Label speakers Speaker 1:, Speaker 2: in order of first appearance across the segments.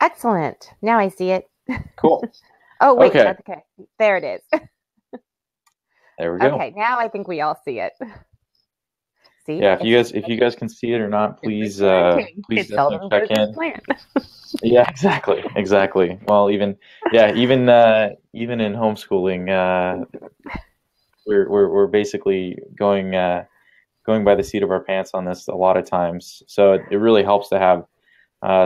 Speaker 1: Excellent. Now I see it.
Speaker 2: Cool.
Speaker 1: Oh, wait,
Speaker 2: Okay.
Speaker 1: that's okay. There it is.
Speaker 2: There we go.
Speaker 1: Okay, now I think we all see it. See,
Speaker 2: Yeah,
Speaker 1: it's
Speaker 2: if you guys can see it or not,
Speaker 1: just like
Speaker 2: please
Speaker 1: parenting.
Speaker 2: please
Speaker 1: It
Speaker 2: definitely
Speaker 1: seldom
Speaker 2: check
Speaker 1: goes as
Speaker 2: in.
Speaker 1: planned.
Speaker 2: Yeah, exactly. Well, even in homeschooling, we're basically going by the seat of our pants on this a lot of times. So it really helps to have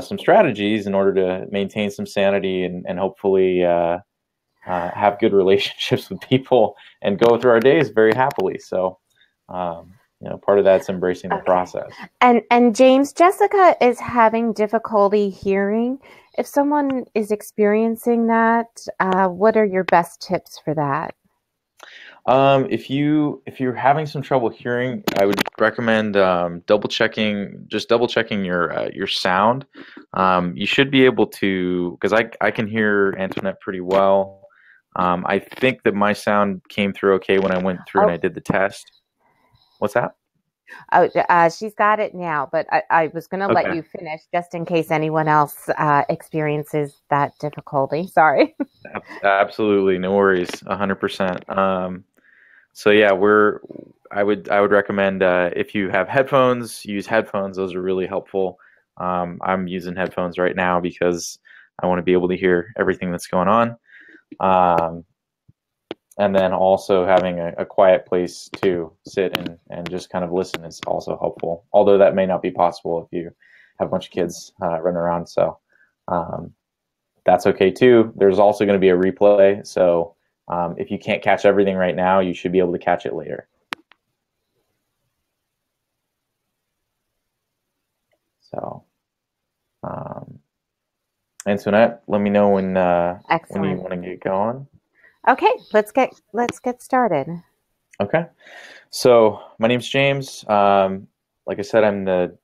Speaker 2: some strategies in order to maintain some sanity and hopefully have good relationships with people and go through our days very happily. So, part of that's embracing the
Speaker 1: Okay.
Speaker 2: process.
Speaker 1: And James, Jessica is having difficulty hearing. If someone is experiencing that, what are your best tips for that?
Speaker 2: If you're having some trouble hearing, I would recommend double checking your sound. You should be able to, because I can hear Antoinette pretty well. I think that my sound came through okay when I went through and
Speaker 1: Oh,
Speaker 2: I did the test. What's that?
Speaker 1: she's got it now, but I was going to let
Speaker 2: Okay.
Speaker 1: you finish just in case anyone else experiences that difficulty. Sorry.
Speaker 2: Absolutely, no worries, 100%. So yeah, I would recommend if you have headphones, use headphones. Those are really helpful. I'm using headphones right now because I want to be able to hear everything that's going on. Um, and then also having a quiet place to sit and just kind of listen is also helpful. Although that may not be possible if you have a bunch of kids running around. So um, that's okay too. There's also going to be a replay. So if you can't catch everything right now, you should be able to catch it later. So, um, Antoinette, let me know when you
Speaker 1: Excellent.
Speaker 2: want to get going.
Speaker 1: Okay, let's get started.
Speaker 2: Okay. So my name's James. Like I said, I'm the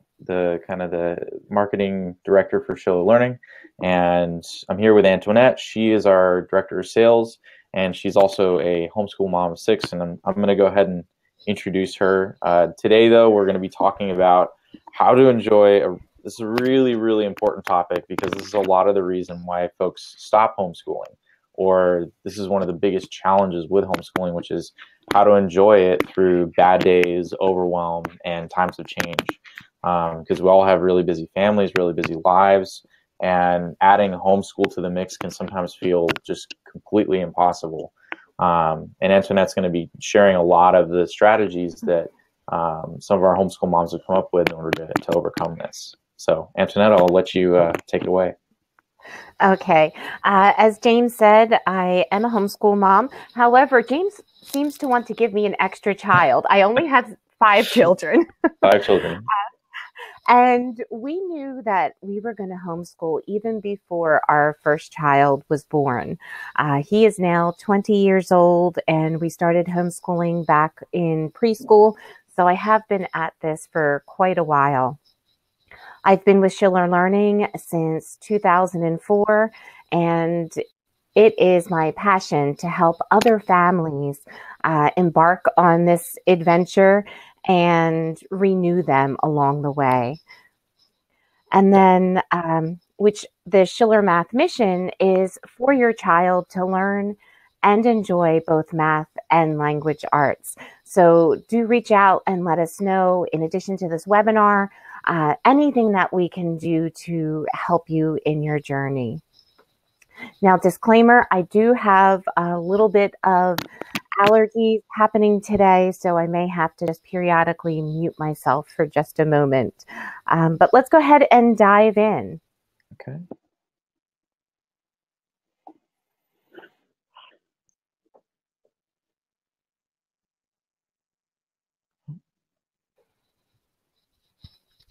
Speaker 2: kind of the marketing director for ShillerLearning, and I'm here with Antoinette. She is our director of sales, and she's also a homeschool mom of six. And I'm going to go ahead and introduce her. Today, though, we're going to be talking about how to enjoy this is a really important topic because this is a lot of the reason why folks stop homeschooling, or this is one of the biggest challenges with homeschooling, which is how to enjoy it through bad days, overwhelm, and times of change. Because we all have really busy families, really busy lives, and adding homeschool to the mix can sometimes feel just completely impossible. And Antoinette's going to be sharing a lot of the strategies that some of our homeschool moms have come up with in order to overcome this. So, Antoinette, I'll let you take it away.
Speaker 1: Okay. As James said, I am a homeschool mom. However, James seems to want to give me an extra child. I only have 5 children.
Speaker 2: 5 children.
Speaker 1: And we knew that we were going to homeschool even before our first child was born. He is now 20 years old, and we started homeschooling back in preschool. So I have been at this for quite a while. I've been with ShillerLearning since 2004, and it is my passion to help other families embark on this adventure and renew them along the way. And then, which the Schiller Math mission is for your child to learn and enjoy both math and language arts. So do reach out and let us know, in addition to this webinar, anything that we can do to help you in your journey. Now, disclaimer, I do have a little bit of allergies happening today, so I may have to just periodically mute myself for just a moment. But let's go ahead and dive in.
Speaker 2: Okay.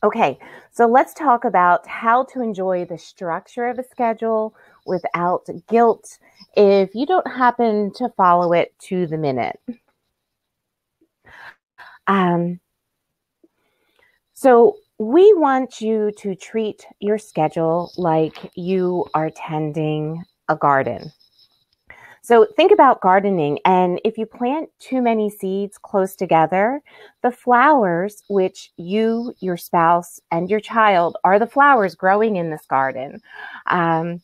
Speaker 1: Okay, so let's talk about how to enjoy the structure of a schedule without guilt if you don't happen to follow it to the minute. So we want you to treat your schedule like you are tending a garden. So think about gardening, and if you plant too many seeds close together, the flowers, which you, your spouse, and your child are the flowers growing in this garden, and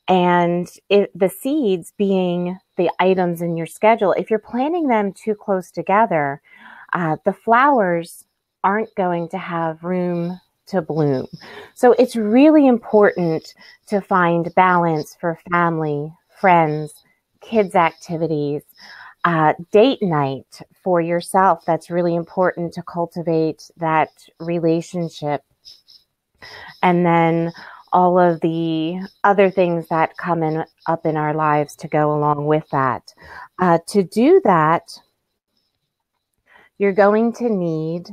Speaker 1: the seeds being the items in your schedule, if you're planting them too close together, the flowers aren't going to have room to bloom. So it's really important to find balance for family, friends, kids' activities, date night for yourself. That's really important to cultivate that relationship. And then all of the other things that come up in our lives to go along with that. To do that, you're going to need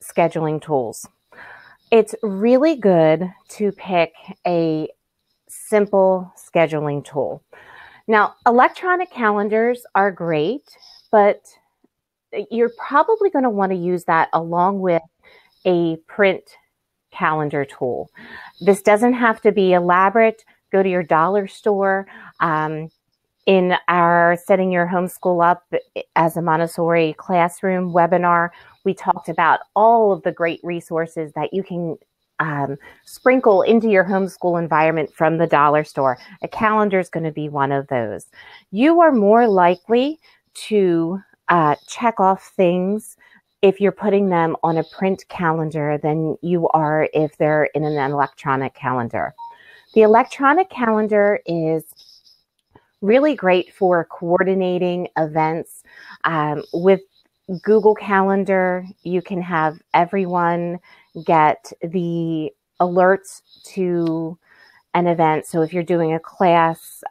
Speaker 1: scheduling tools. It's really good to pick a simple scheduling tool. Now, electronic calendars are great, but you're probably going to want to use that along with a print calendar tool. This doesn't have to be elaborate. Go to your dollar store. In our Setting Your Homeschool Up as a Montessori Classroom webinar, we talked about all of the great resources that you can sprinkle into your homeschool environment from the dollar store. A calendar is going to be one of those. You are more likely to check off things if you're putting them on a print calendar than you are if they're in an electronic calendar. The electronic calendar is really great for coordinating events. With Google Calendar, you can have everyone get the alerts to an event. So if you're doing a class,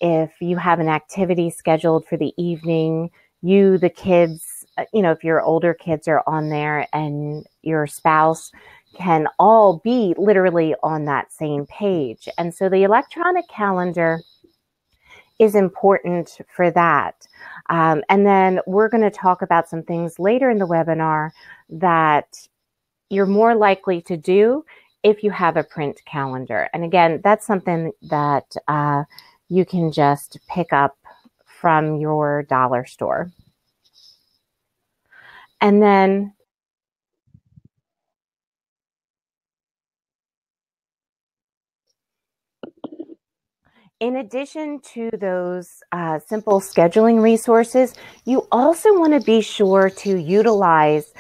Speaker 1: if you have an activity scheduled for the evening, you, the kids, if your older kids are on there and your spouse can all be literally on that same page. And so the electronic calendar is important for that. And then we're going to talk about some things later in the webinar that you're more likely to do if you have a print calendar. And again, that's something that you can just pick up from your dollar store. And then in addition to those simple scheduling resources, you also want to be sure to utilize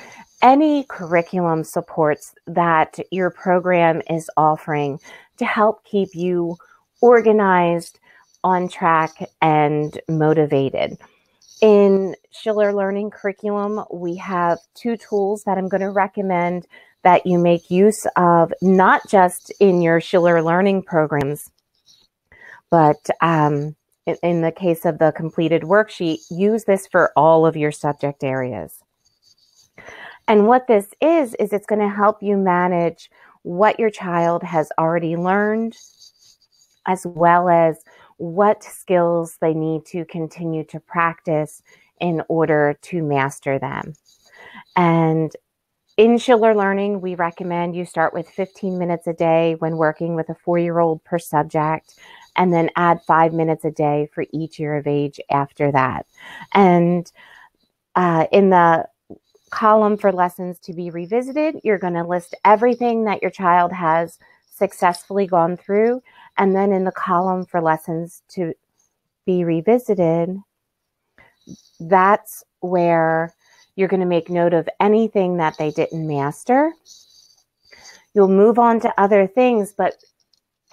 Speaker 1: any curriculum supports that your program is offering to help keep you organized, on track, and motivated. In ShillerLearning curriculum, we have 2 tools that I'm going to recommend that you make use of, not just in your ShillerLearning programs, but in the case of the completed worksheet, use this for all of your subject areas. And what this is it's going to help you manage what your child has already learned, as well as what skills they need to continue to practice in order to master them. And in ShillerLearning, we recommend you start with 15 minutes a day when working with a 4-year-old per subject, and then add 5 minutes a day for each year of age after that. And in the column for lessons to be revisited, you're going to list everything that your child has successfully gone through. And then in the column for lessons to be revisited, that's where you're going to make note of anything that they didn't master. You'll move on to other things, but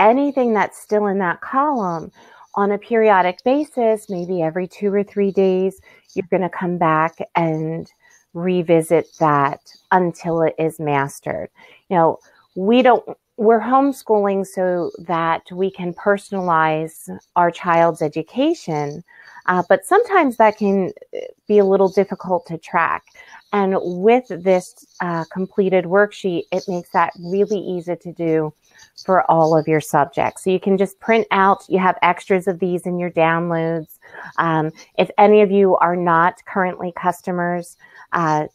Speaker 1: anything that's still in that column, on a periodic basis, maybe every 2 or 3 days, you're going to come back and revisit that until it is mastered. We're homeschooling so that we can personalize our child's education, but sometimes that can be a little difficult to track. And with this completed worksheet, it makes that really easy to do for all of your subjects. So you can just print out, you have extras of these in your downloads. If any of you are not currently customers,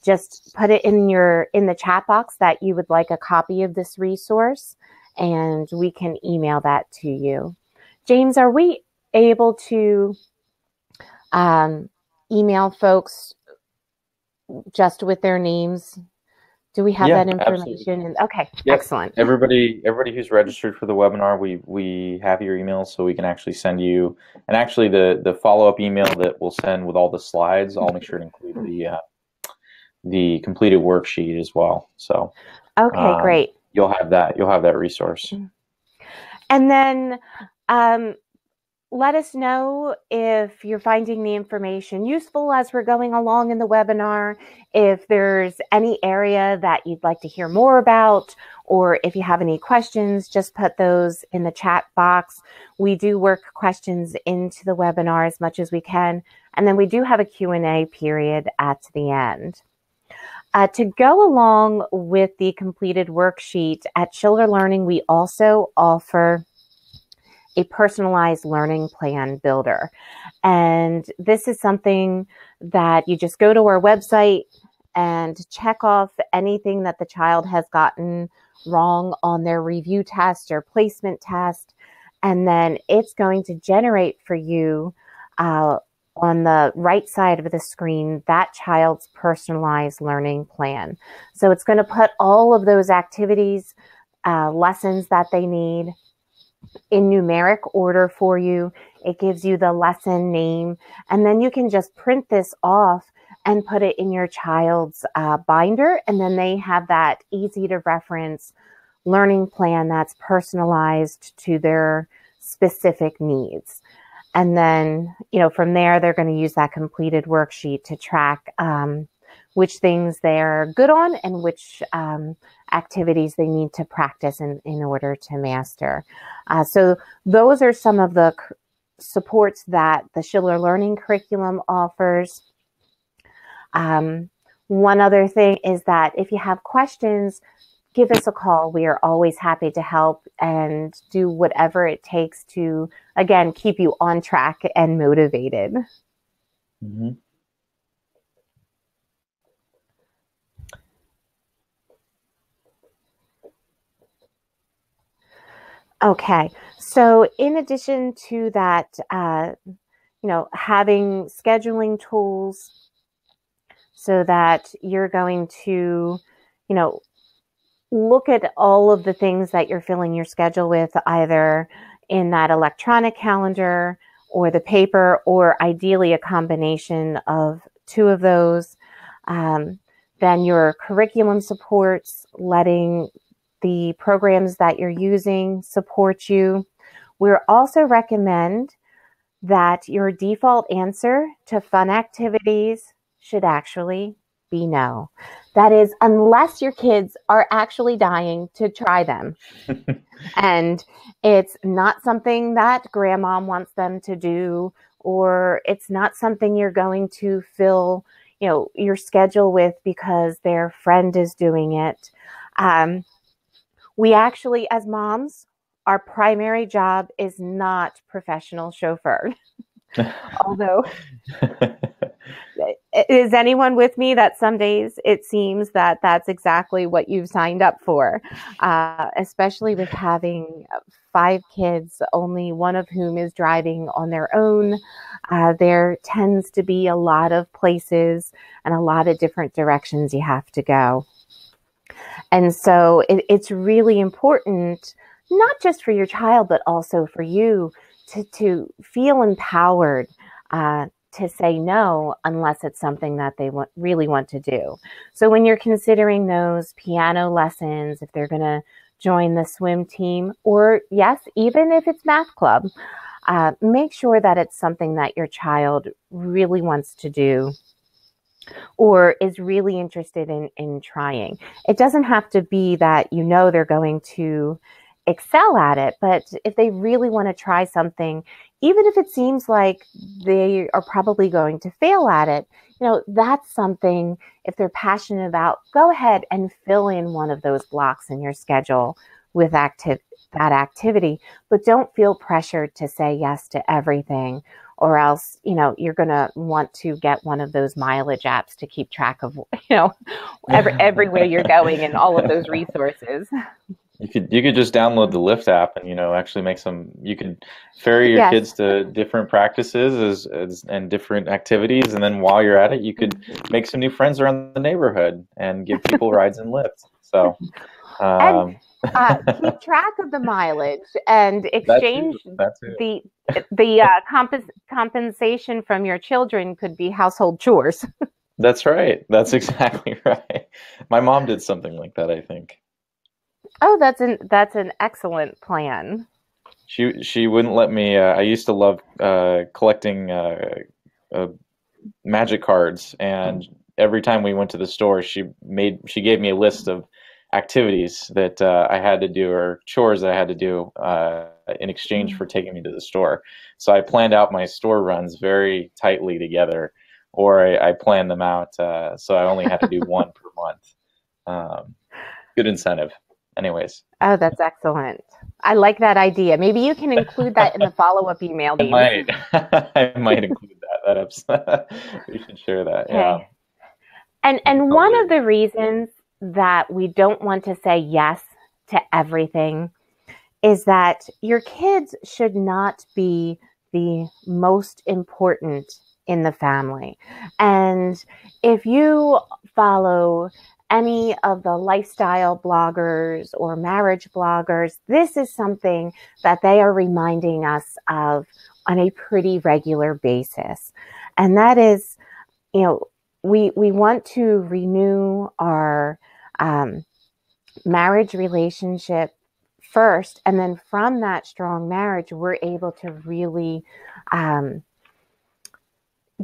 Speaker 1: just put it in the chat box that you would like a copy of this resource, and we can email that to you. James, are we able to email folks just with their names? Do we have
Speaker 2: Yeah,
Speaker 1: that
Speaker 2: absolutely.
Speaker 1: information? Okay,
Speaker 2: Yep.
Speaker 1: excellent.
Speaker 2: Everybody who's registered for the webinar, we have your email, so we can actually send you, and actually the follow-up email that we'll send with all the slides, I'll make sure to include the completed worksheet as well. So
Speaker 1: Okay, great.
Speaker 2: you'll have that resource.
Speaker 1: And then let us know if you're finding the information useful as we're going along in the webinar, if there's any area that you'd like to hear more about, or if you have any questions, just put those in the chat box. We do work questions into the webinar as much as we can, and then we do have a Q&A period at the end. To go along with the completed worksheet, at ShillerLearning, we also offer a personalized learning plan builder. And this is something that you just go to our website and check off anything that the child has gotten wrong on their review test or placement test. And then it's going to generate for you on the right side of the screen that child's personalized learning plan. So it's going to put all of those activities, lessons that they need, in numeric order for you. It gives you the lesson name, and then you can just print this off and put it in your child's binder, and then they have that easy to reference learning plan that's personalized to their specific needs. And then, from there, they're going to use that completed worksheet to track which things they're good on and which activities they need to practice in order to master. So those are some of the supports that the ShillerLearning curriculum offers. One other thing is that if you have questions, give us a call. We are always happy to help and do whatever it takes to, again, keep you on track and motivated.
Speaker 2: Mm-hmm.
Speaker 1: Okay, so in addition to that, having scheduling tools so that you're going to, look at all of the things that you're filling your schedule with, either in that electronic calendar or the paper, or ideally a combination of two of those. Then your curriculum supports, letting the programs that you're using support you. We also recommend that your default answer to fun activities should actually be no. That is, unless your kids are actually dying to try them. And it's not something that grandma wants them to do, or it's not something you're going to fill, your schedule with because their friend is doing it. We actually, as moms, our primary job is not professional chauffeur. Although, is anyone with me that some days it seems that that's exactly what you've signed up for, especially with having 5 kids, only one of whom is driving on their own. There tends to be a lot of places and a lot of different directions you have to go. And so it's really important, not just for your child, but also for you to feel empowered to say no unless it's something that they really want to do. So when you're considering those piano lessons, if they're going to join the swim team, or yes, even if it's math club, make sure that it's something that your child really wants to do or is really interested in trying. It doesn't have to be that they're going to excel at it, but if they really want to try something, even if it seems like they are probably going to fail at it, that's something, if they're passionate about, go ahead and fill in one of those blocks in your schedule with that activity, but don't feel pressured to say yes to everything, or else, you're going to want to get one of those mileage apps to keep track of, everywhere you're going and all of those resources.
Speaker 2: You could just download the Lyft app and actually make some. You could ferry your
Speaker 1: Yes.
Speaker 2: kids to different practices and different activities, and then while you're at it, you could make some new friends around the neighborhood and give people rides and lifts. So
Speaker 1: And
Speaker 2: um,
Speaker 1: keep track of the mileage and
Speaker 2: that too.
Speaker 1: exchange
Speaker 2: That too.
Speaker 1: the compensation from your children could be household chores.
Speaker 2: That's right. That's exactly right. My mom did something like that, I think.
Speaker 1: Oh, that's an excellent plan.
Speaker 2: She wouldn't let me. I used to love collecting uh, magic cards, and every time we went to the store, she gave me a list of activities that I had to do or chores that I had to do in exchange for taking me to the store. So I planned out my store runs very tightly together, or I planned them out so I only had to do one per month. Good incentive. Anyways,
Speaker 1: Oh, that's excellent. I like that idea. Maybe you can include that in the follow-up email,
Speaker 2: I
Speaker 1: James.
Speaker 2: might I might include that. We should share that. Yeah.
Speaker 1: Okay. And one of the reasons that we don't want to say yes to everything is that your kids should not be the most important in the family. And if you follow any of the lifestyle bloggers or marriage bloggers, this is something that they are reminding us of on a pretty regular basis. And that is, we want to renew our marriage relationship first, and then from that strong marriage, we're able to really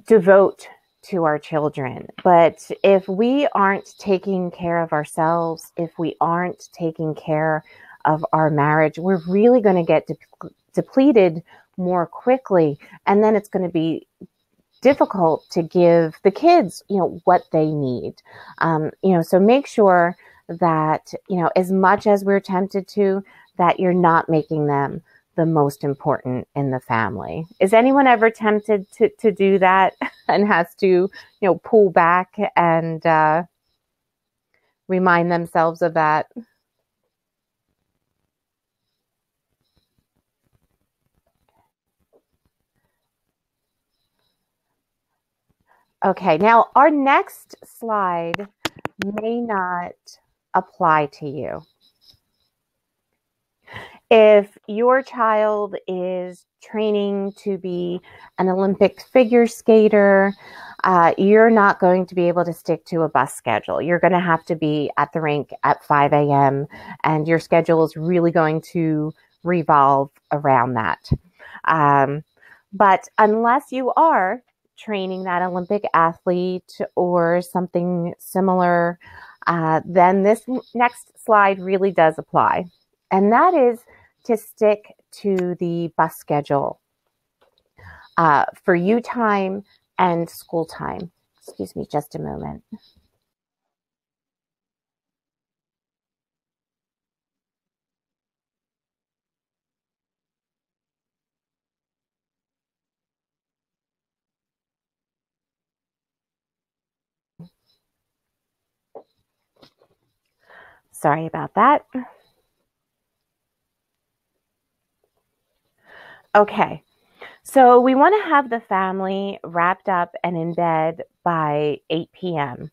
Speaker 1: devote to our children. But if we aren't taking care of ourselves, if we aren't taking care of our marriage, we're really going to get depleted more quickly, and then it's going to be difficult to give the kids, what they need. So make sure that, as much as we're tempted to, that you're not making them the most important in the family. Is anyone ever tempted to do that and has to, pull back and remind themselves of that? Okay, now our next slide may not apply to you. If your child is training to be an Olympic figure skater, you're not going to be able to stick to a bus schedule. You're going to have to be at the rink at 5 a.m. and your schedule is really going to revolve around that. But unless you are training that Olympic athlete or something similar, then this next slide really does apply. And that is to stick to the bus schedule for you time and school time. Excuse me just a moment. Sorry about that. Okay, so we want to have the family wrapped up and in bed by 8 p.m.,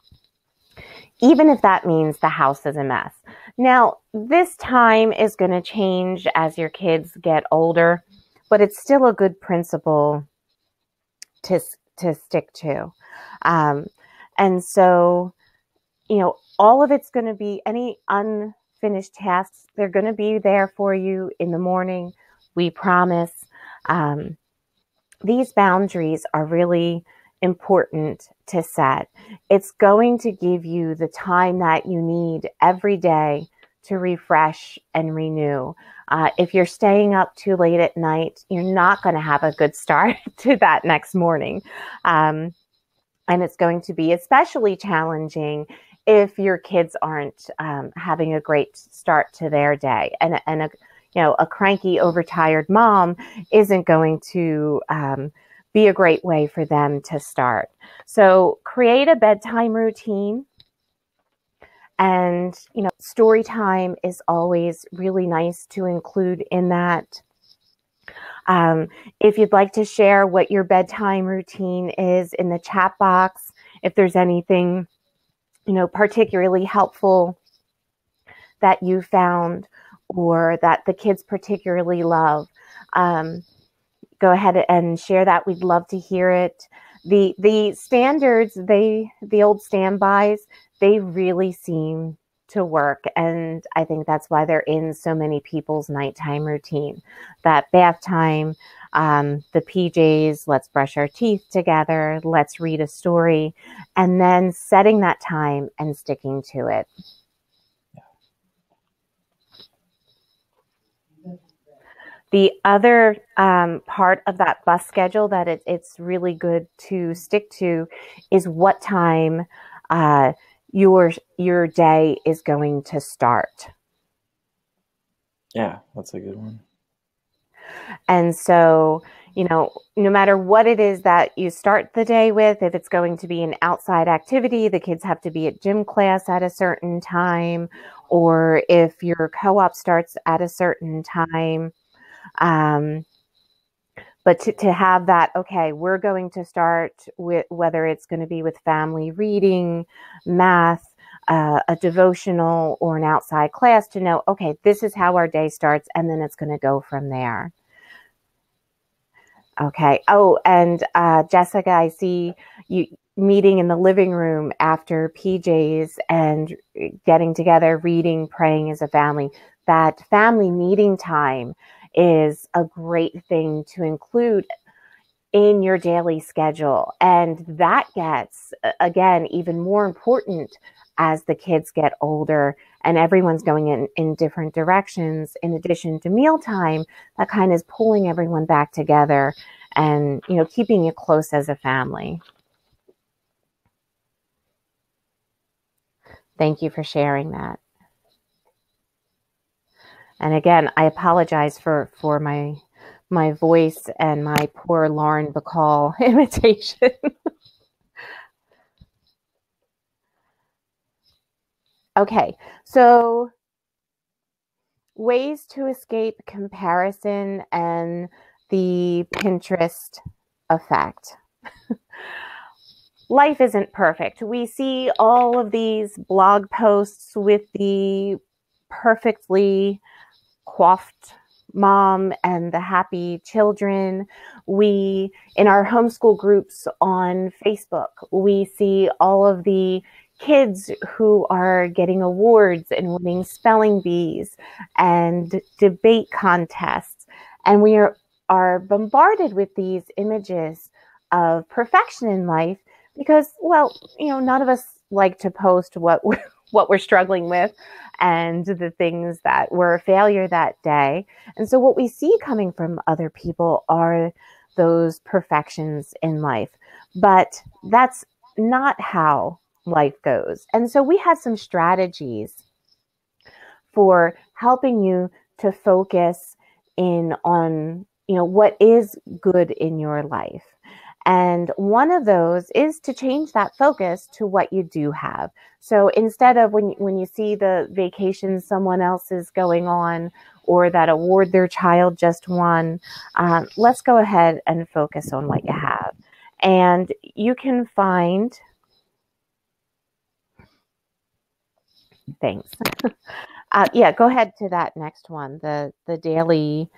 Speaker 1: even if that means the house is a mess. Now, this time is going to change as your kids get older, but it's still a good principle to stick to. And so, all of it's going to be any unfinished tasks. They're going to be there for you in the morning. We promise. These boundaries are really important to set. It's going to give you the time that you need every day to refresh and renew. If you're staying up too late at night, you're not going to have a good start to that next morning. And it's going to be especially challenging if your kids aren't having a great start to their day. And a cranky, overtired mom isn't going to be a great way for them to start. So create a bedtime routine And, story time is always really nice to include in that. If you'd like to share what your bedtime routine is in the chat box, if there's anything, particularly helpful that you found or that the kids particularly love, go ahead and share that. We'd love to hear it. The standards, the old standbys, they really seem to work. And I think that's why they're in so many people's nighttime routine. That bath time, the PJs, let's brush our teeth together, let's read a story, and then setting that time and sticking to it. The other part of that bus schedule that it's really good to stick to is what time your day is going to start.
Speaker 2: Yeah, that's a good one.
Speaker 1: And so, no matter what it is that you start the day with, if it's going to be an outside activity, the kids have to be at gym class at a certain time, or if your co-op starts at a certain time. But to have that, okay, we're going to start with, whether it's going to be with family reading, math, a devotional, or an outside class, to know, okay, this is how our day starts, and then it's going to go from there. Okay. Oh, and Jessica, I see you meeting in the living room after PJs and getting together, reading, praying as a family. That family meeting time is a great thing to include in your daily schedule. And that gets, again, even more important as the kids get older and everyone's going in different directions. In addition to mealtime, that kind of is pulling everyone back together and, keeping you close as a family. Thank you for sharing that. And again, I apologize for my voice and my poor Lauren Bacall imitation. Okay, so ways to escape comparison and the Pinterest effect. Life isn't perfect. We see all of these blog posts with the perfectly coiffed mom and the happy children. We, in our homeschool groups on Facebook, we see all of the kids who are getting awards and winning spelling bees and debate contests. And we are bombarded with these images of perfection in life because, well, none of us like to post what we're struggling with and the things that were a failure that day. And so what we see coming from other people are those perfections in life. But that's not how life goes. And so we have some strategies for helping you to focus in on, what is good in your life. And one of those is to change that focus to what you do have. So instead of when you see the vacation someone else is going on or that award their child just won, let's go ahead and focus on what you have. And you can find, thanks. Yeah, go ahead to that next one, the daily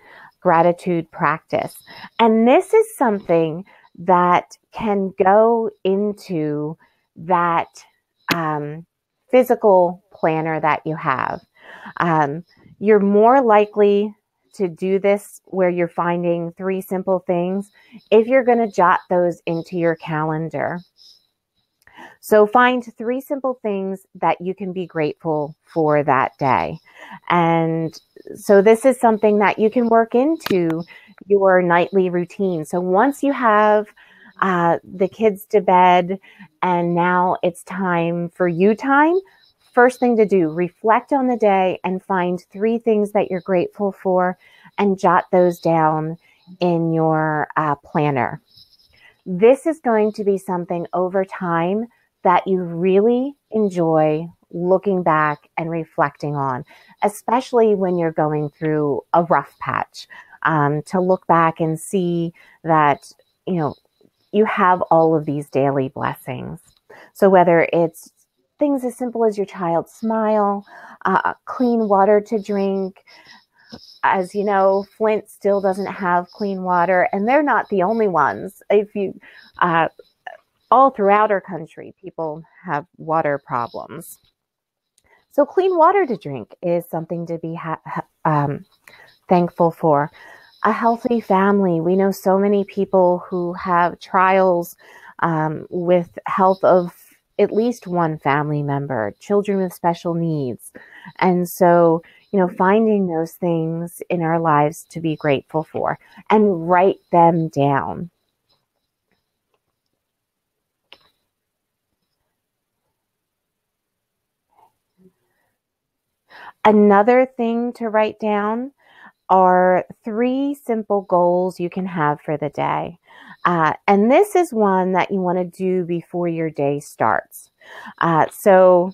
Speaker 1: gratitude practice. And this is something that can go into that physical planner that you have. You're more likely to do this where you're finding 3 simple things if you're going to jot those into your calendar. So find 3 simple things that you can be grateful for that day. And so this is something that you can work into your nightly routine. So once you have the kids to bed and now it's time for you time, first thing to do, reflect on the day and find 3 things that you're grateful for and jot those down in your planner. This is going to be something over time that you really enjoy looking back and reflecting on, especially when you're going through a rough patch, to look back and see that, you have all of these daily blessings. So whether it's things as simple as your child's smile, clean water to drink. As you know, Flint still doesn't have clean water, and they're not the only ones. All throughout our country, people have water problems. So clean water to drink is something to be thankful for. A healthy family. We know so many people who have trials with health of at least one family member, children with special needs. And so, finding those things in our lives to be grateful for and write them down. Another thing to write down are 3 simple goals you can have for the day. And this is one that you want to do before your day starts. So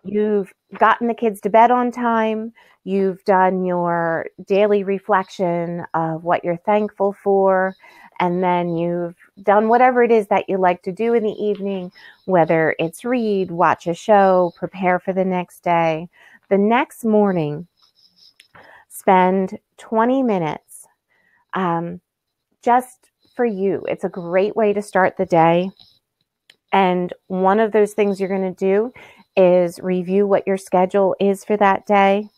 Speaker 1: you've gotten the kids to bed on time. You've done your daily reflection of what you're thankful for. And then you've done whatever it is that you like to do in the evening, whether it's read, watch a show, prepare for the next day. The next morning, spend 20 minutes just for you. It's a great way to start the day. And one of those things you're going to do is review what your schedule is for that day.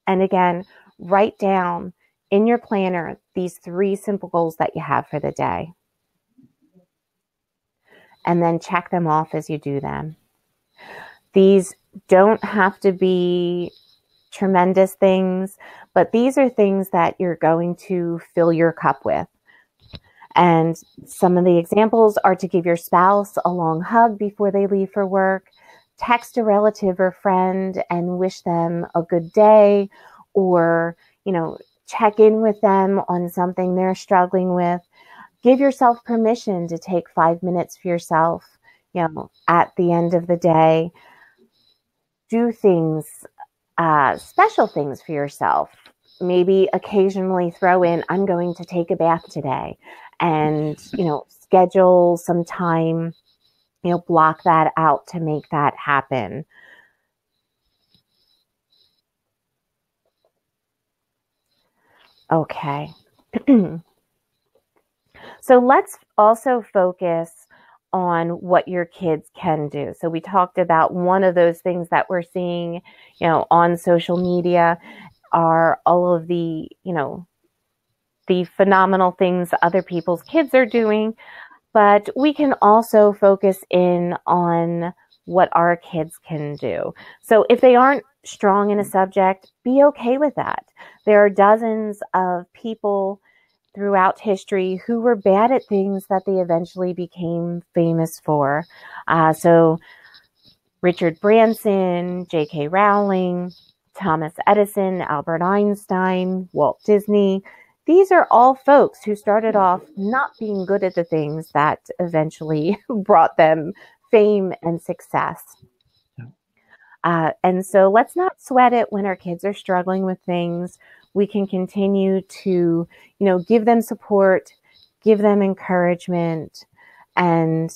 Speaker 1: And again, write down in your planner these 3 simple goals that you have for the day. And then check them off as you do them. These don't have to be tremendous things, but these are things that you're going to fill your cup with. And some of the examples are to give your spouse a long hug before they leave for work, text a relative or friend and wish them a good day, or, check in with them on something they're struggling with. Give yourself permission to take 5 minutes for yourself, at the end of the day. Do things, special things for yourself. Maybe occasionally throw in, I'm going to take a bath today, and, schedule some time, block that out to make that happen. Okay. So let's also focus on what your kids can do. So we talked about one of those things that we're seeing, on social media are all of the, the phenomenal things other people's kids are doing, but we can also focus in on what our kids can do. So if they aren't strong in a subject, be okay with that. There are dozens of people throughout history who were bad at things that they eventually became famous for. So Richard Branson, J.K. Rowling, Thomas Edison, Albert Einstein, Walt Disney. These are all folks who started off not being good at the things that eventually brought them fame and success. And so let's not sweat it when our kids are struggling with things. We can continue to, give them support, give them encouragement, and,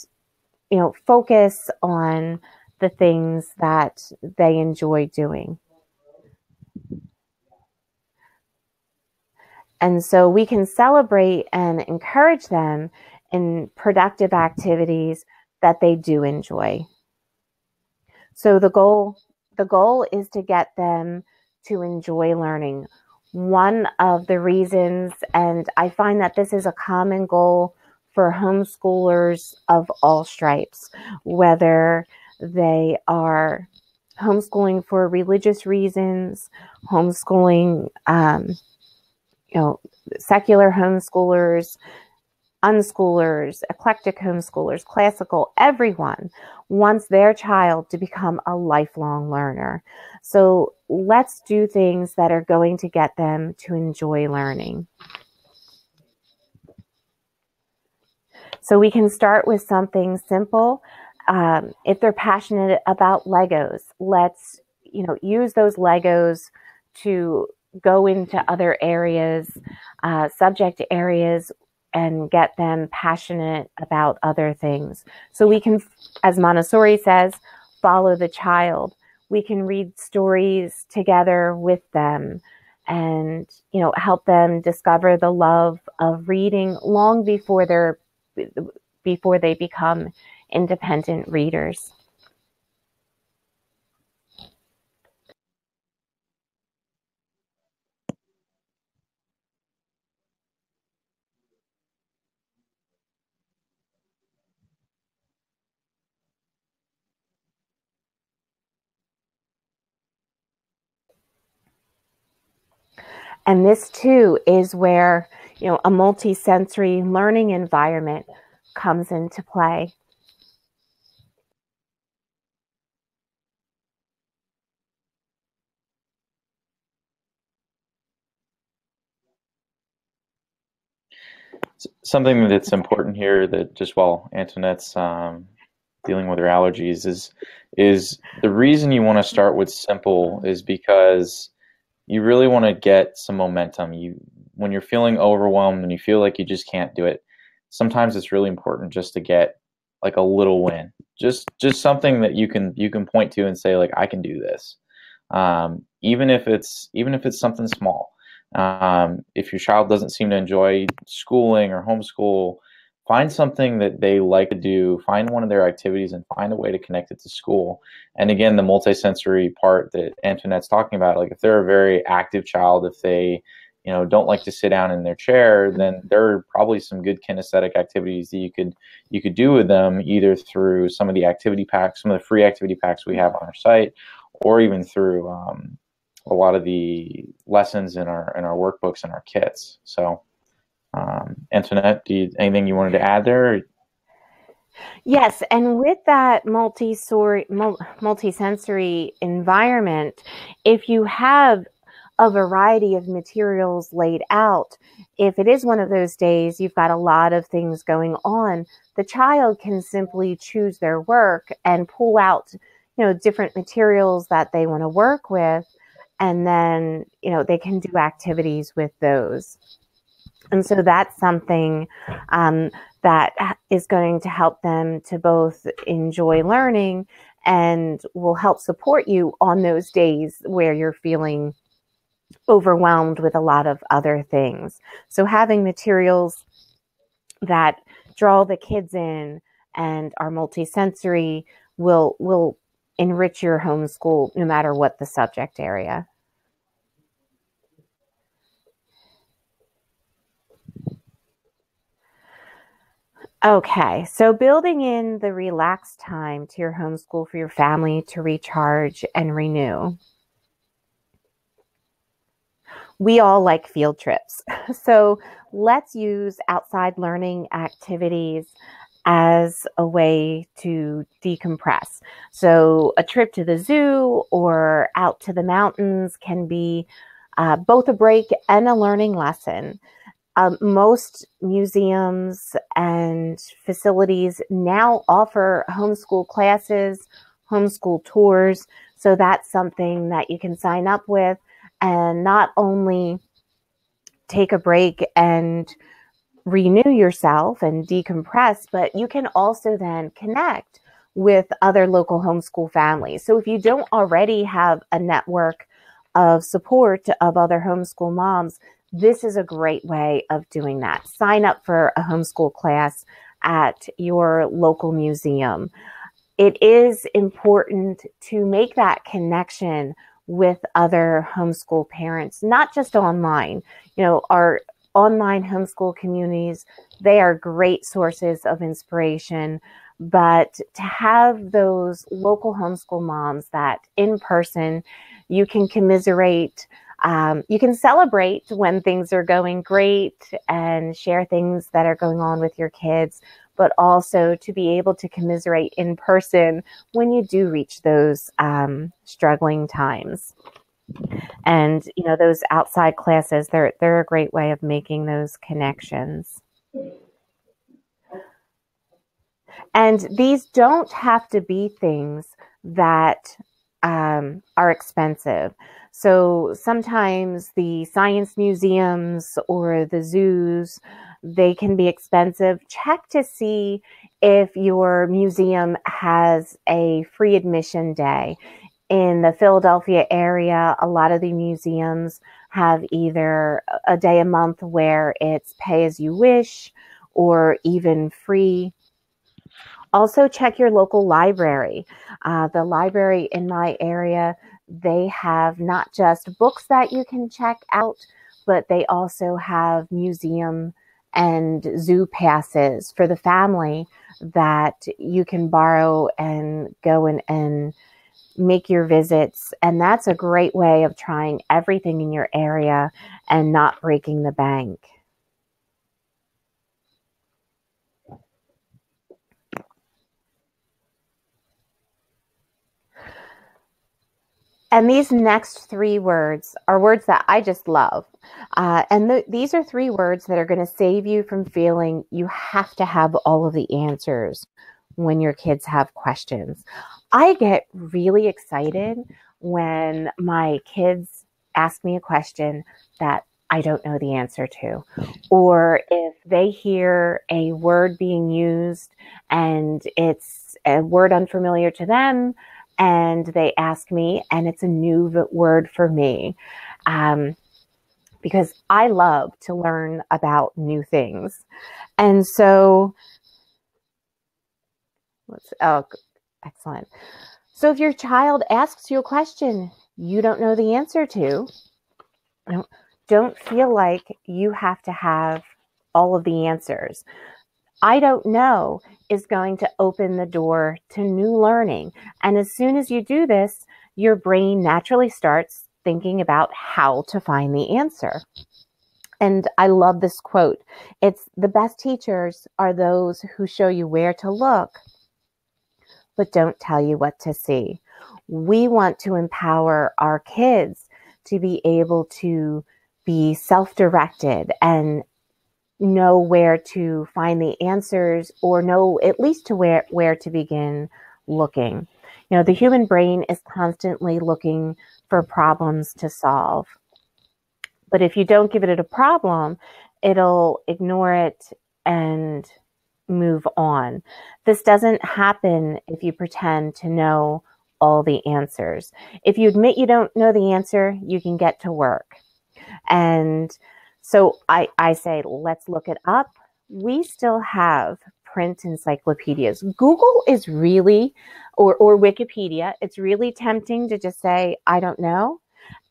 Speaker 1: focus on the things that they enjoy doing. And so we can celebrate and encourage them in productive activities that they do enjoy. So the goal is to get them to enjoy learning. One of the reasons, and I find that this is a common goal for homeschoolers of all stripes, whether they are homeschooling for religious reasons, homeschooling, secular homeschoolers, unschoolers, eclectic homeschoolers, classical, everyone wants their child to become a lifelong learner. So let's do things that are going to get them to enjoy learning. So we can start with something simple If they're passionate about Legos, let's, use those Legos to go into other areas, subject areas, and get them passionate about other things. So we can, as Montessori says, follow the child. We can read stories together with them and, help them discover the love of reading long before they become independent readers. And this too is where, a multi-sensory learning environment comes into play.
Speaker 2: Something that's important here, that just while Antoinette's dealing with her allergies, is the reason you want to start with simple is because you really want to get some momentum. When you're feeling overwhelmed and you feel like you just can't do it, sometimes it's really important just to get like a little win, just something that you can point to and say, like, I can do this, even if it's something small. If your child doesn't seem to enjoy schooling or homeschool, find something that they like to do, find one of their activities, and find a way to connect it to school. And again, the multisensory part that Antoinette's talking about, like if they're a very active child, if they don't like to sit down in their chair, then there are probably some good kinesthetic activities that you could do with them, either through some of the activity packs, some of the free activity packs we have on our site, or even through a lot of the lessons in our workbooks and our kits. So, Antoinette, anything you wanted to add there?
Speaker 1: Yes, and with that multi-sensory environment, if you have a variety of materials laid out, if it is one of those days you've got a lot of things going on, the child can simply choose their work and pull out, different materials that they want to work with, and then, they can do activities with those. And so that's something that is going to help them to both enjoy learning and will help support you on those days where you're feeling overwhelmed with a lot of other things. So having materials that draw the kids in and are multisensory will enrich your homeschool no matter what the subject area. Okay, so building in the relaxed time to your homeschool for your family to recharge and renew. We all like field trips. So let's use outside learning activities as a way to decompress. So a trip to the zoo or out to the mountains can be both a break and a learning lesson. Most museums and facilities now offer homeschool classes, homeschool tours. So that's something that you can sign up with and not only take a break and renew yourself and decompress, but you can also then connect with other local homeschool families. So if you don't already have a network of support of other homeschool moms, this is a great way of doing that. Sign up for a homeschool class at your local museum. It is important to make that connection with other homeschool parents, not just online. Our online homeschool communities, they are great sources of inspiration, but to have those local homeschool moms that in person you can commiserate, you can celebrate when things are going great and share things that are going on with your kids, but also to be able to commiserate in person when you do reach those struggling times. And, those outside classes, they're a great way of making those connections. And these don't have to be things that are expensive. So sometimes the science museums or the zoos, they can be expensive. Check to see if your museum has a free admission day. In the Philadelphia area, a lot of the museums have either a day a month where it's pay as you wish or even free. Also, check your local library. The library in my area, they have not just books that you can check out, but they also have museum and zoo passes for the family that you can borrow and go and make your visits. And that's a great way of trying everything in your area and not breaking the bank. And these next three words are words that I just love. These are three words that are going to save you from feeling you have to have all of the answers when your kids have questions. I get really excited when my kids ask me a question that I don't know the answer to, or if they hear a word being used and it's a word unfamiliar to them, and they ask me, and it's a new word for me, because I love to learn about new things. And so, excellent. So if your child asks you a question you don't know the answer to, don't feel like you have to have all of the answers. I don't know is going to open the door to new learning. And as soon as you do this, your brain naturally starts thinking about how to find the answer. And I love this quote. It's the best teachers are those who show you where to look, but don't tell you what to see. We want to empower our kids to be able to be self-directed and know where to find the answers, or know at least to where to begin looking. You know, the human brain is constantly looking for problems to solve. But if you don't give it a problem, it'll ignore it and move on. This doesn't happen if you pretend to know all the answers. If you admit you don't know the answer, you can get to work. And so I say, let's look it up. We still have print encyclopedias. Google is really, or Wikipedia, it's really tempting to just say, I don't know,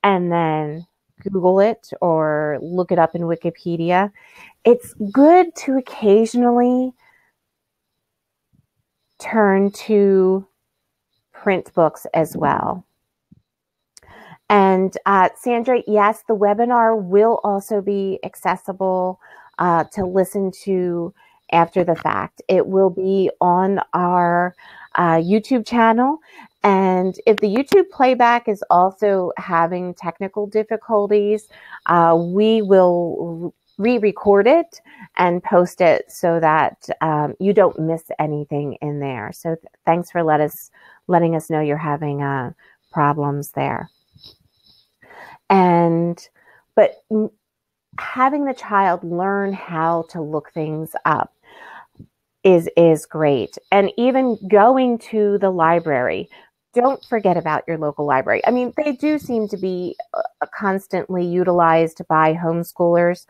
Speaker 1: and then Google it or look it up in Wikipedia. It's good to occasionally turn to print books as well. And Sandra, yes, the webinar will also be accessible to listen to after the fact. It will be on our YouTube channel. And if the YouTube playback is also having technical difficulties, we will re-record it and post it so that you don't miss anything in there. So thanks for letting us know you're having problems there. But having the child learn how to look things up is great. And even going to the library, don't forget about your local library. I mean, they do seem to be constantly utilized by homeschoolers.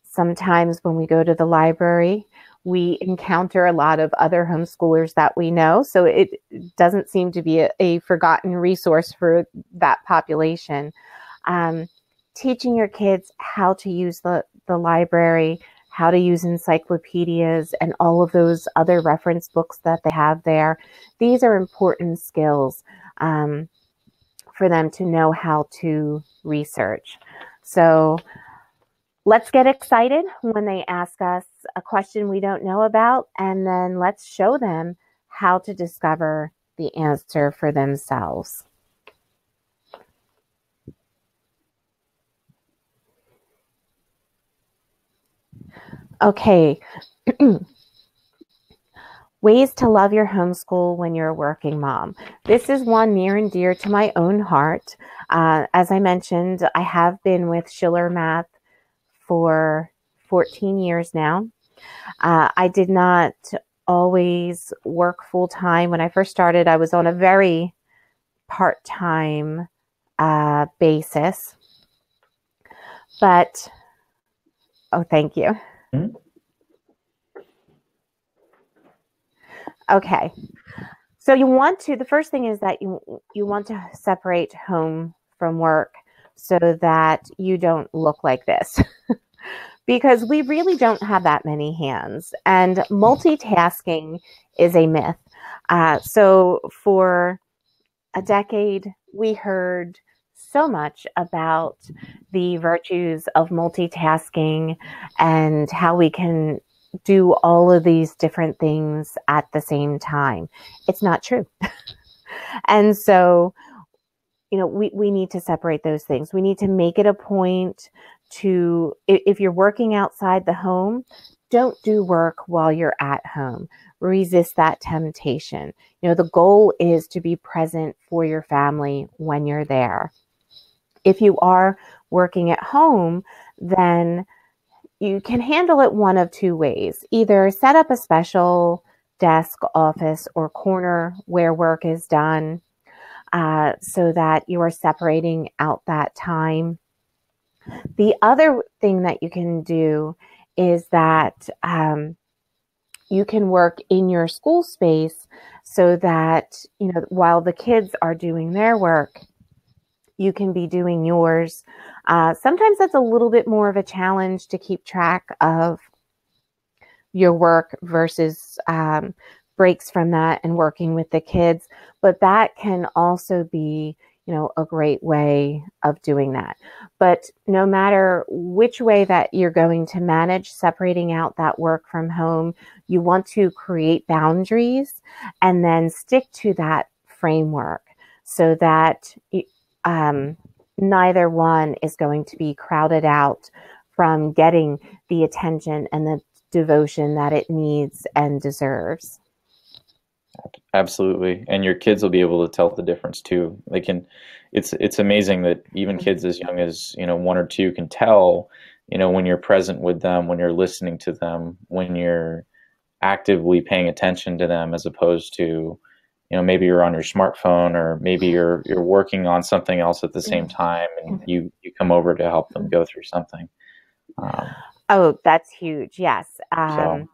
Speaker 1: Sometimes when we go to the library, we encounter a lot of other homeschoolers that we know. So it doesn't seem to be a forgotten resource for that population. Teaching your kids how to use the library, how to use encyclopedias and all of those other reference books that they have there. These are important skills for them to know how to research. So let's get excited when they ask us a question we don't know about, and then let's show them how to discover the answer for themselves. Okay. Ways to love your homeschool when you're a working mom. This is one near and dear to my own heart. As I mentioned, I have been with Schiller Math for 14 years now. I did not always work full time. When I first started, I was on a very part-time basis. But, oh, thank you.
Speaker 2: Mm-hmm.
Speaker 1: Okay. So the first thing is that you want to separate home from work so that you don't look like this. Because we really don't have that many hands, and multitasking is a myth. So for a decade, we heard so much about the virtues of multitasking and how we can do all of these different things at the same time. It's not true. And so, we need to separate those things. We need to make it a point to, if you're working outside the home, don't do work while you're at home. Resist that temptation. The goal is to be present for your family when you're there. If you are working at home, then you can handle it one of two ways. Either set up a special desk, office, or corner where work is done so that you are separating out that time. The other thing that you can do is that you can work in your school space so that, while the kids are doing their work, you can be doing yours. Sometimes that's a little bit more of a challenge to keep track of your work versus breaks from that and working with the kids. But that can also be, a great way of doing that. But no matter which way that you're going to manage separating out that work from home, you want to create boundaries and then stick to that framework so that neither one is going to be crowded out from getting the attention and the devotion that it needs and deserves.
Speaker 2: Absolutely. And your kids will be able to tell the difference too. It's amazing that even kids as young as, 1 or 2 can tell, when you're present with them, when you're listening to them, when you're actively paying attention to them, as opposed to, maybe you're on your smartphone, or maybe you're working on something else at the same time, and you come over to help them go through something.
Speaker 1: Oh, that's huge. Yes. And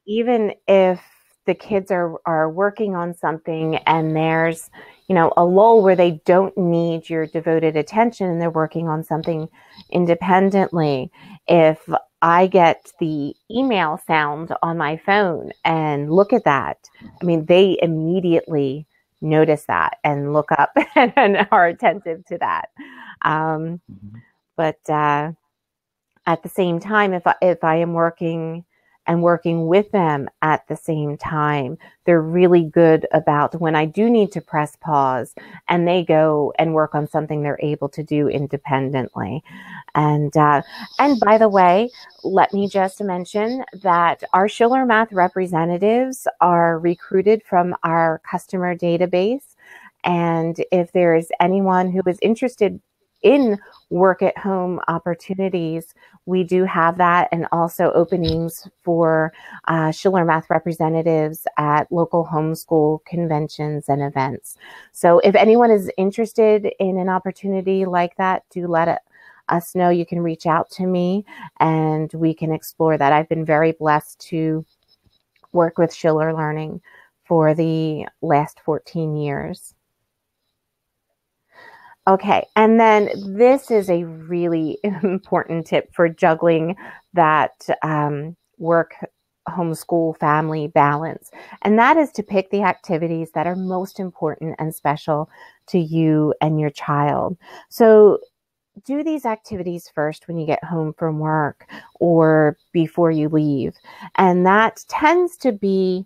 Speaker 1: even if the kids are working on something and there's, a lull where they don't need your devoted attention and they're working on something independently, if I get the email sound on my phone and look at that, they immediately notice that and look up and are attentive to that. But at the same time, if I am working with them at the same time, they're really good about when I do need to press pause and they go and work on something they're able to do independently. And by the way, let me just mention that our Schiller Math representatives are recruited from our customer database. And if there is anyone who is interested in work at home opportunities, we do have that, and also openings for Schiller Math representatives at local homeschool conventions and events. So if anyone is interested in an opportunity like that, do let us know. You can reach out to me and we can explore that. I've been very blessed to work with ShillerLearning for the last 14 years. Okay, and then this is a really important tip for juggling that work, homeschool, family balance. And that is to pick the activities that are most important and special to you and your child. So do these activities first when you get home from work or before you leave. And that tends to be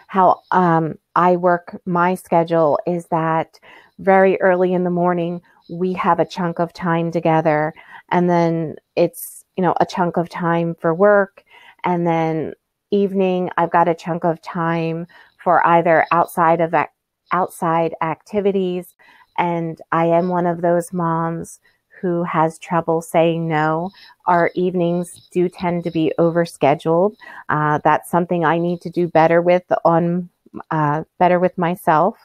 Speaker 1: how I work my schedule, is that very early in the morning, we have a chunk of time together, and then it's, a chunk of time for work. And then evening, I've got a chunk of time for either outside activities. And I am one of those moms who has trouble saying no. Our evenings do tend to be overscheduled. That's something I need to do better with better with myself,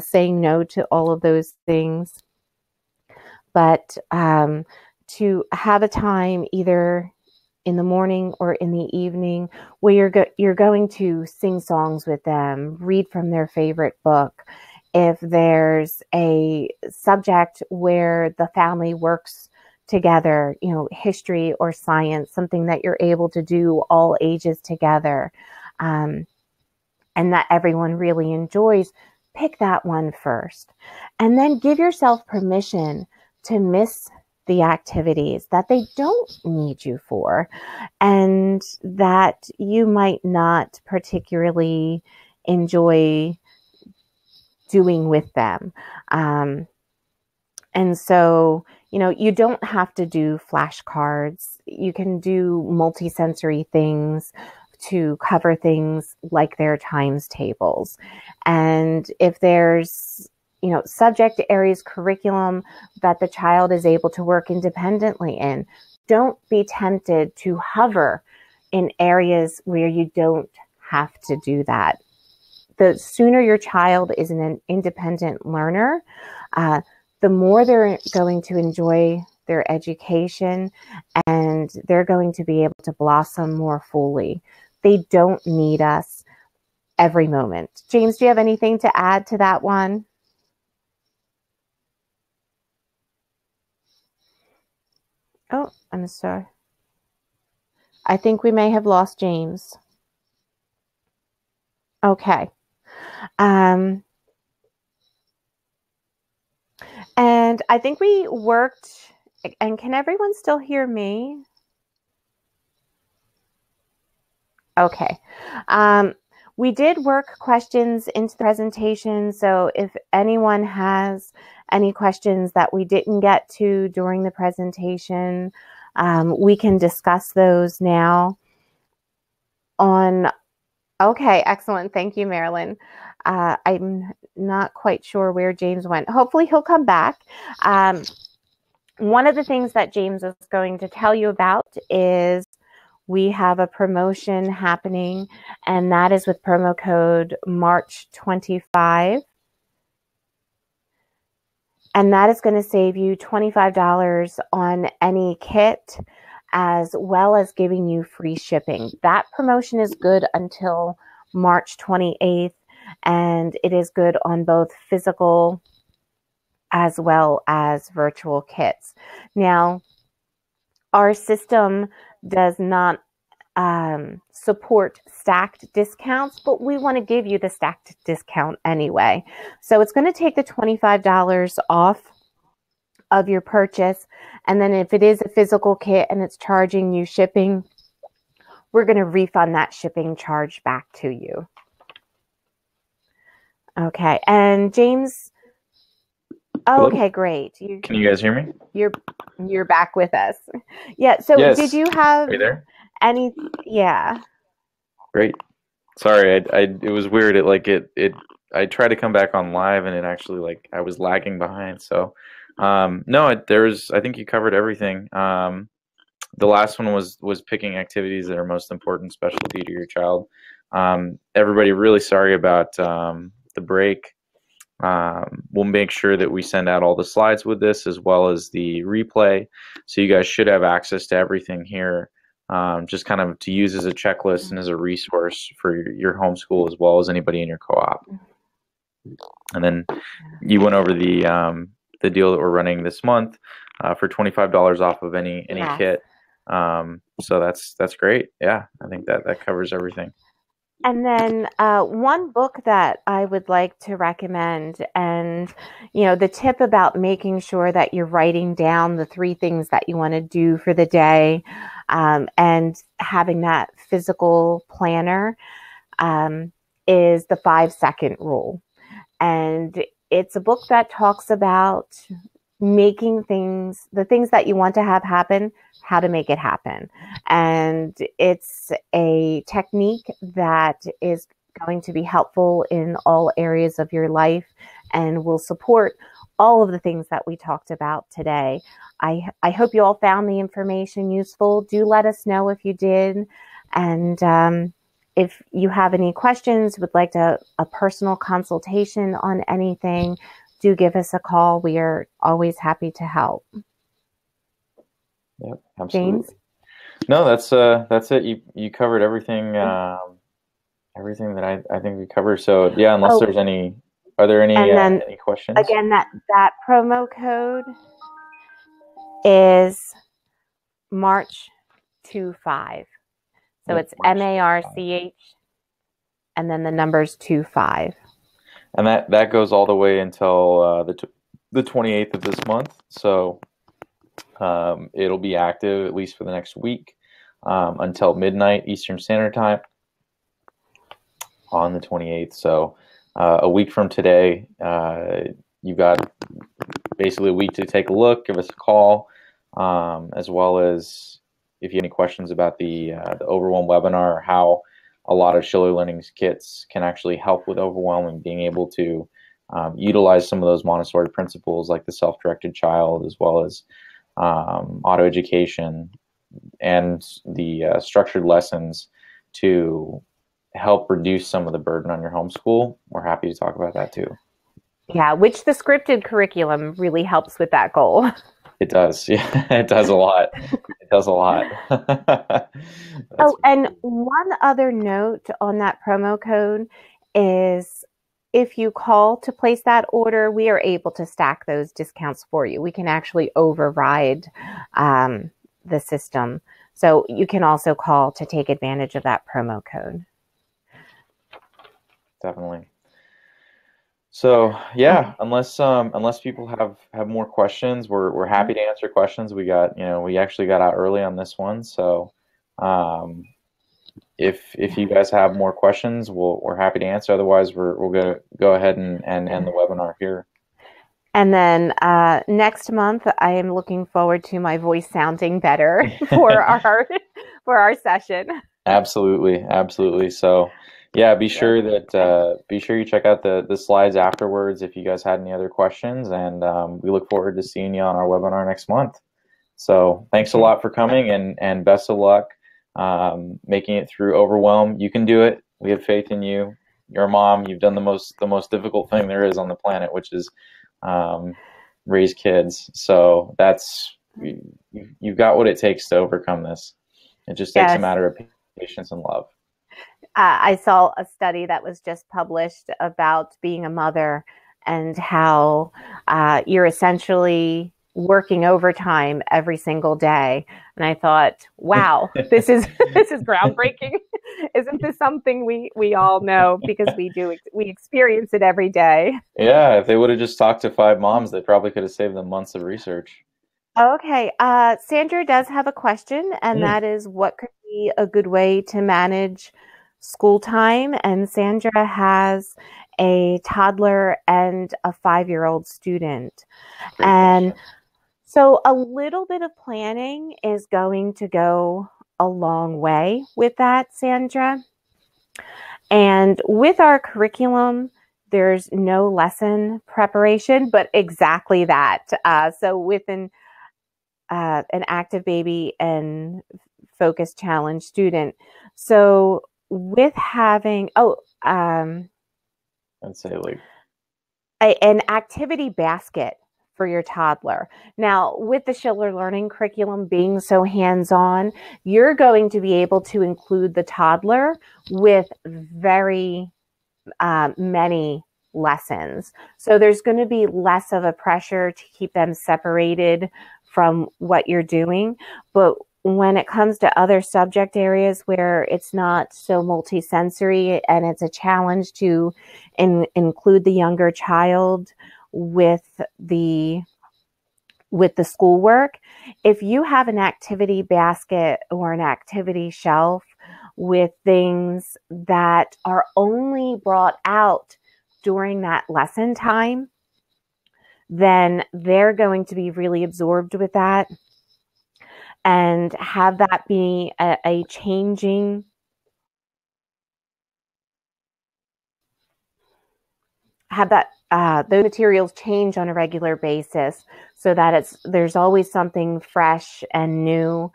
Speaker 1: saying no to all of those things. But to have a time either in the morning or in the evening where you're going to sing songs with them, read from their favorite book. If there's a subject where the family works together, history or science, something that you're able to do all ages together, and that everyone really enjoys, pick that one first. And then give yourself permission to miss the activities that they don't need you for and that you might not particularly enjoy doing with them. And so, you don't have to do flashcards. You can do multisensory things to cover things like their times tables. And if there's, subject areas, curriculum that the child is able to work independently in, don't be tempted to hover in areas where you don't have to do that. The sooner your child is an independent learner, the more they're going to enjoy their education and they're going to be able to blossom more fully. They don't need us every moment. James, do you have anything to add to that one? Oh, I'm sorry. I think we may have lost James. Okay. And I think we worked, and can everyone still hear me? Okay. We did work questions into the presentation, so if anyone has any questions that we didn't get to during the presentation, we can discuss those now. Okay, excellent. Thank you, Marilyn. I'm not quite sure where James went. Hopefully he'll come back. One of the things that James is going to tell you about is we have a promotion happening, and that is with promo code March25. And that is going to save you $25 on any kit, as well as giving you free shipping. That promotion is good until March 28th, and it is good on both physical as well as virtual kits. Now, our system does not support stacked discounts, but we want to give you the stacked discount anyway. So it's going to take the $25 off of your purchase. And then if it is a physical kit and it's charging you shipping, we're going to refund that shipping charge back to you. Okay. And James, okay, great.
Speaker 2: Can you guys hear me?
Speaker 1: You're back with us. Yeah. So
Speaker 2: yes.
Speaker 1: Did you have
Speaker 2: Are you there?
Speaker 1: any? Yeah.
Speaker 2: Great. Sorry, it was weird. I tried to come back on live and it actually I was lagging behind. So no, I think you covered everything. The last one was picking activities that are most important specialty to your child. Everybody, really sorry about the break. We'll make sure that we send out all the slides with this as well as the replay. So you guys should have access to everything here, just kind of to use as a checklist and as a resource for your homeschool as well as anybody in your co-op. And then you went over the deal that we're running this month for $25 off of any kit. So that's great. Yeah, I think that covers everything.
Speaker 1: And then one book that I would like to recommend, and the tip about making sure that you're writing down the 3 things that you want to do for the day, and having that physical planner, is the 5-second rule. And it's a book that talks about making the things that you want to have happen, how to make it happen. And it's a technique that is going to be helpful in all areas of your life and will support all of the things that we talked about today. I hope you all found the information useful. Do let us know if you did. And if you have any questions, would like a personal consultation on anything, do give us a call. We are always happy to help.
Speaker 2: Yep, absolutely.
Speaker 1: James?
Speaker 2: No, that's it. You covered everything. Everything that I think we covered. So yeah, unless there's any, are there any questions?
Speaker 1: Again, that promo code is March25. So it's MARCH and then the numbers 25.
Speaker 2: And that goes all the way until the 28th of this month. So it'll be active at least for the next week until midnight Eastern Standard Time on the 28th. So a week from today, you've got basically a week to take a look, give us a call, as well as if you have any questions about the Overwhelm webinar, or how a lot of ShillerLearning's kits can actually help with overwhelming, being able to utilize some of those Montessori principles like the self-directed child, as well as auto education and the structured lessons to help reduce some of the burden on your homeschool. We're happy to talk about that too.
Speaker 1: Yeah, which the scripted curriculum really helps with that goal.
Speaker 2: It does. Yeah, it does a lot. It does a lot.
Speaker 1: And one other note on that promo code is if you call to place that order, we are able to stack those discounts for you. We can actually override the system. So you can also call to take advantage of that promo code.
Speaker 2: Definitely. So yeah, unless people have more questions, we're happy to answer questions. We actually got out early on this one, so if you guys have more questions, we're happy to answer. Otherwise, we'll go ahead and end the webinar here.
Speaker 1: And then next month, I am looking forward to my voice sounding better for our session.
Speaker 2: Absolutely. So yeah, be sure you check out the slides afterwards if you guys had any other questions, and we look forward to seeing you on our webinar next month. So thanks a lot for coming, and best of luck making it through Overwhelm. You can do it. We have faith in you. You're a mom. You've done the most difficult thing there is on the planet, which is raise kids. So you've got what it takes to overcome this. It just takes a matter of patience and love.
Speaker 1: I saw a study that was just published about being a mother and how you're essentially working overtime every single day. And I thought, wow, this is groundbreaking. Isn't this something we all know, because we experience it every day?
Speaker 2: Yeah, if they would have just talked to 5 moms, they probably could have saved them months of research.
Speaker 1: Okay, Sandra does have a question, and that is, what could be a good way to manage school time? And Sandra has a toddler and a 5-year-old student.
Speaker 2: Great question.
Speaker 1: So a little bit of planning is going to go a long way with that, Sandra. And with our curriculum, there's no lesson preparation, but exactly that. So with an active baby and focus challenge student. So with having, I'd
Speaker 2: say like
Speaker 1: an activity basket for your toddler. Now, with the ShillerLearning curriculum being so hands-on, you're going to be able to include the toddler with very many lessons. So there's going to be less of a pressure to keep them separated from what you're doing. But when it comes to other subject areas where it's not so multisensory and it's a challenge to include the younger child with the schoolwork, if you have an activity basket or an activity shelf with things that are only brought out during that lesson time, then they're going to be really absorbed with that and have that be a changing, have that those materials change on a regular basis so that there's always something fresh and new,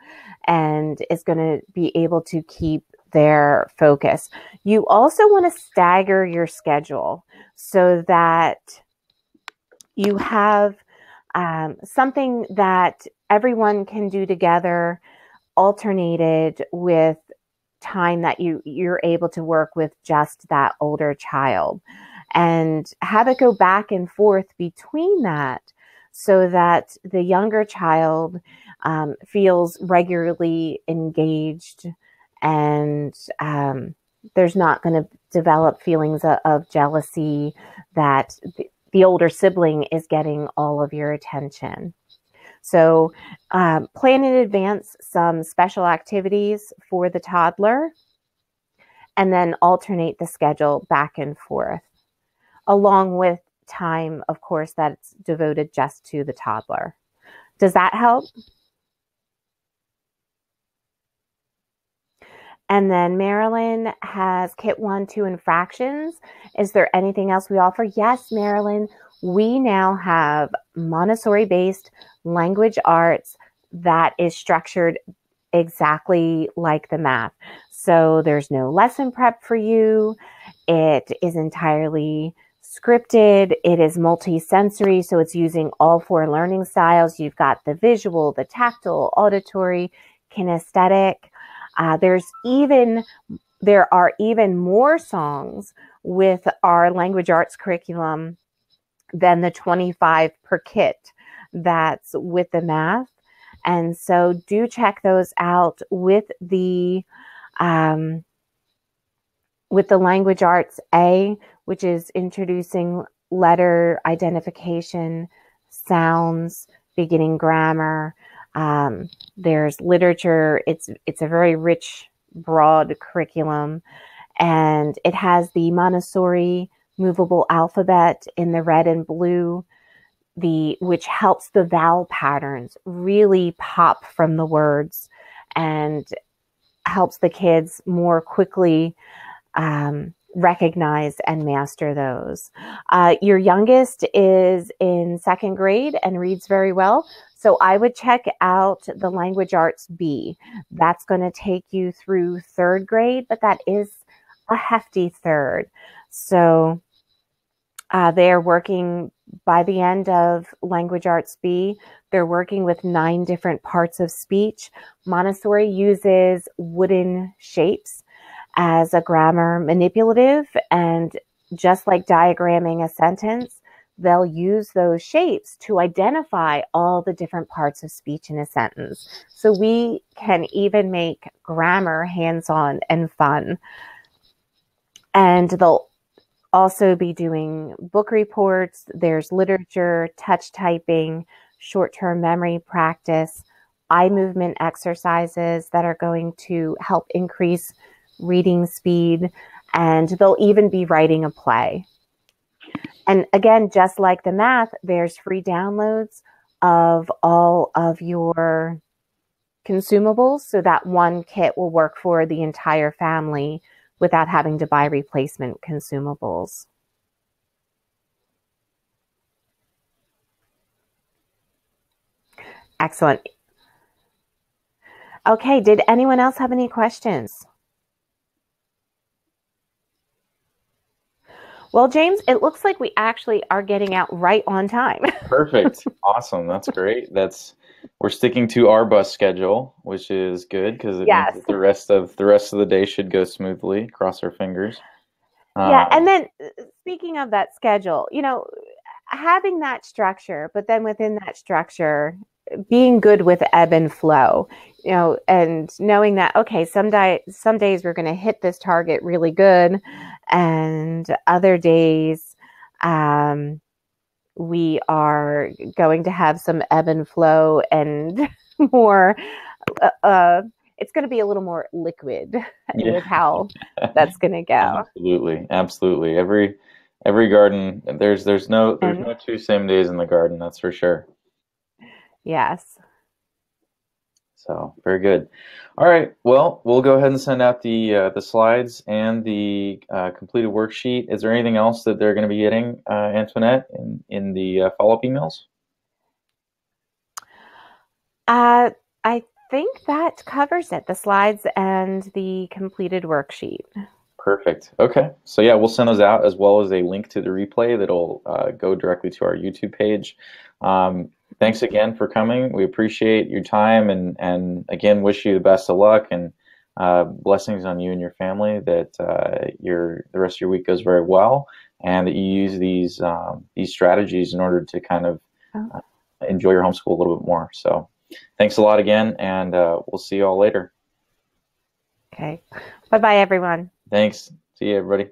Speaker 1: and it's going to be able to keep their focus. You also want to stagger your schedule so that you have something that everyone can do together, alternated with time that you're able to work with just that older child, and have it go back and forth between that so that the younger child feels regularly engaged, and there's not going to develop feelings of jealousy that the older sibling is getting all of your attention. So plan in advance some special activities for the toddler, and then alternate the schedule back and forth, along with time, of course, that's devoted just to the toddler. Does that help? And then Marilyn has Kit 1, 2, and fractions. Is there anything else we offer? Yes, Marilyn, we now have Montessori-based language arts that is structured exactly like the math. So there's no lesson prep for you. It is entirely scripted. It is multi-sensory, so it's using all 4 learning styles. You've got the visual, the tactile, auditory, kinesthetic. There are even more songs with our language arts curriculum than the 25 per kit that's with the math. And so do check those out with the language arts A, which is introducing letter identification, sounds, beginning grammar. There's literature. It's a very rich, broad curriculum, and it has the Montessori movable alphabet in the red and blue, which helps the vowel patterns really pop from the words and helps the kids more quickly recognize and master those. Your youngest is in 2nd grade and reads very well. So I would check out the Language Arts B. That's going to take you through 3rd grade, but that is a hefty 3rd. So they're working by the end of Language Arts B. They're working with 9 different parts of speech. Montessori uses wooden shapes as a grammar manipulative, and just like diagramming a sentence, they'll use those shapes to identify all the different parts of speech in a sentence. So we can even make grammar hands-on and fun. And they'll also be doing book reports. There's literature, touch typing, short-term memory practice, eye movement exercises that are going to help increase reading speed, and they'll even be writing a play. And again, just like the math, there's free downloads of all of your consumables, so that one kit will work for the entire family without having to buy replacement consumables. Excellent. Okay, did anyone else have any questions? Well, James, it looks like we actually are getting out right on time.
Speaker 2: Perfect. Awesome. That's great. We're sticking to our bus schedule, which is good because it means that the rest of the day should go smoothly. Cross our fingers.
Speaker 1: Yeah, and then speaking of that schedule, having that structure, but then within that structure, being good with ebb and flow, and knowing that, okay, some days we're going to hit this target really good, and other days we are going to have some ebb and flow and more, it's going to be a little more liquid with how that's going to go.
Speaker 2: Absolutely. Every garden, there's no
Speaker 1: And
Speaker 2: two same days in the garden, that's for sure.
Speaker 1: yes.
Speaker 2: So very good. All right. Well, we'll go ahead and send out the slides and the completed worksheet. Is there anything else that they're going to be getting, Antoinette, in the follow-up emails?
Speaker 1: I think that covers it, the slides and the completed worksheet.
Speaker 2: Perfect. Okay. So yeah, we'll send those out as well as a link to the replay that'll go directly to our YouTube page. Thanks again for coming. We appreciate your time and again, wish you the best of luck and blessings on you and your family, that the rest of your week goes very well and that you use these strategies in order to kind of enjoy your homeschool a little bit more. So thanks a lot again, and we'll see you all later.
Speaker 1: Okay. Bye-bye, everyone.
Speaker 2: Thanks. See you, everybody.